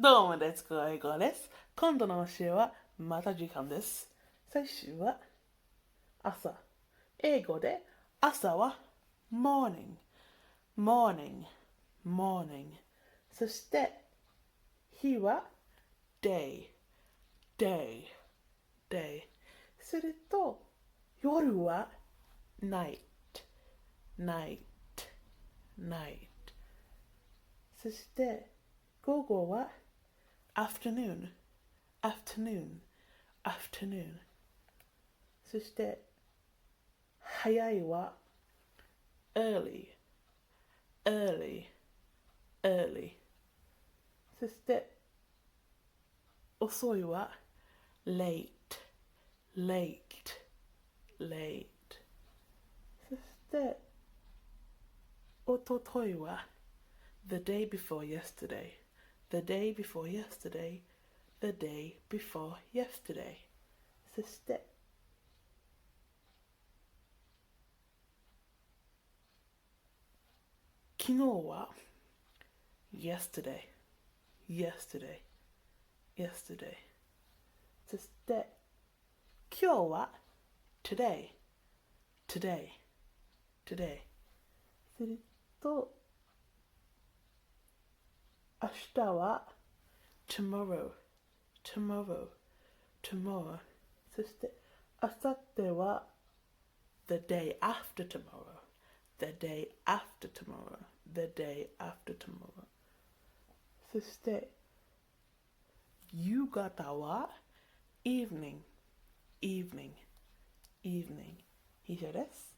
どうもです。Go Eigo です。今度の教えはまた時間です。最初は朝。英語で朝は morning。そして日は day。すると夜は night。そして午後は afternoon。そして早いは early。そして遅いは late。そしておとといは the day before yesterday。そして昨日は yesterday。そして今日は today。すると明日は tomorrow。そして明後日は the day after tomorrow。そして夕方は evening。以上です。